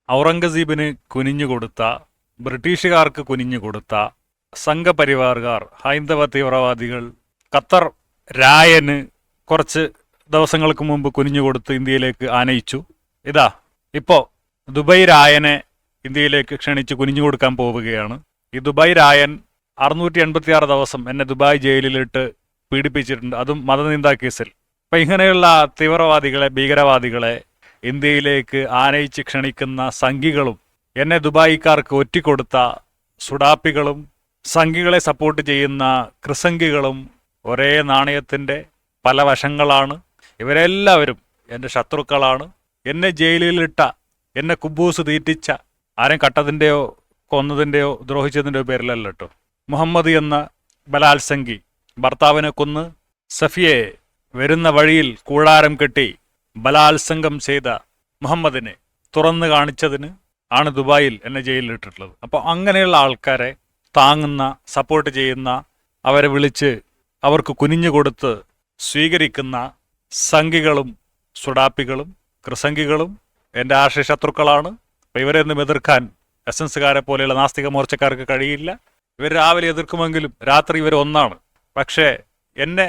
ഔറംഗസീബിന് കുനിഞ്ഞുകൊടുത്ത, ബ്രിട്ടീഷുകാർക്ക് കുനിഞ്ഞുകൊടുത്ത സംഘപരിവാറുകാർ, ഹൈന്ദവ തീവ്രവാദികൾ, ഖത്തർ രായന് കുറച്ച് ദിവസങ്ങൾക്ക് മുമ്പ് കുനിഞ്ഞുകൊടുത്ത് ഇന്ത്യയിലേക്ക് ആനയിച്ചു. ഇതാ ഇപ്പോൾ ദുബായ് രായനെ ഇന്ത്യയിലേക്ക് ക്ഷണിച്ച് കുനിഞ്ഞു കൊടുക്കാൻ പോവുകയാണ്. ഈ ദുബായ് രായൻ 686 ദിവസം എന്നെ ദുബായ് ജയിലിലിട്ട് പീഡിപ്പിച്ചിട്ടുണ്ട്, അതും മതനിന്ദാ കേസിൽ. അപ്പം ഇങ്ങനെയുള്ള തീവ്രവാദികളെ, ഭീകരവാദികളെ ഇന്ത്യയിലേക്ക് ആനയിച്ച് ക്ഷണിക്കുന്ന സംഘികളും, എന്നെ ദുബായിക്കാർക്ക് ഒറ്റിക്കൊടുത്ത സുഡാപ്പികളും, സംഘികളെ സപ്പോർട്ട് ചെയ്യുന്ന ക്രിസംഘികളും ഒരേ നാണയത്തിൻ്റെ പല വശങ്ങളാണ്. ഇവരെല്ലാവരും എൻ്റെ ശത്രുക്കളാണ്. എന്നെ ജയിലിലിട്ട, എന്നെ കുബൂസ് തീറ്റിച്ച, ആരും കട്ടതിൻ്റെയോ കൊന്നതിൻ്റെയോ ദ്രോഹിച്ചതിൻ്റെയോ പേരിലല്ല കേട്ടോ. മുഹമ്മദ് എന്ന ബലാത്സംഗി ഭർത്താവിനെ കൊന്ന് സഫിയെ വരുന്ന വഴിയിൽ കൂടാരം കെട്ടി ബലാത്സംഗം ചെയ്ത മുഹമ്മദിനെ തുറന്നു കാണിച്ചതിന് ആണ് ദുബായിൽ എന്നെ ജയിലിലിട്ടിട്ടുള്ളത്. അപ്പോൾ അങ്ങനെയുള്ള ആൾക്കാരെ താങ്ങുന്ന, സപ്പോർട്ട് ചെയ്യുന്ന, അവരെ വിളിച്ച് അവർക്ക് കുനിഞ്ഞു കൊടുത്ത് സ്വീകരിക്കുന്ന സംഘികളും സുഡാപ്പികളും ക്രിസംഘികളും എൻ്റെ ആശയ ശത്രുക്കളാണ്. അപ്പം ഇവരെയൊന്നും എതിർക്കാൻ എസൻസുകാരെ പോലെയുള്ള നാസ്തിക മോർച്ചക്കാർക്ക് കഴിയില്ല. ഇവർ രാവിലെ എതിർക്കുമെങ്കിലും രാത്രി ഇവർ ഒന്നാണ്. പക്ഷേ എന്നെ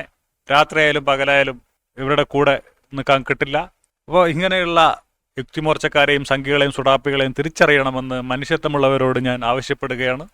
രാത്രിയായാലും പകലായാലും ഇവരുടെ കൂടെ നിൽക്കാൻ കിട്ടില്ല. അപ്പോൾ ഇങ്ങനെയുള്ള യുക്തിമോർച്ചക്കാരെയും സംഘികളെയും സുഡാപ്പികളെയും തിരിച്ചറിയണമെന്ന് മനുഷ്യത്വമുള്ളവരോട് ഞാൻ ആവശ്യപ്പെടുകയാണ്.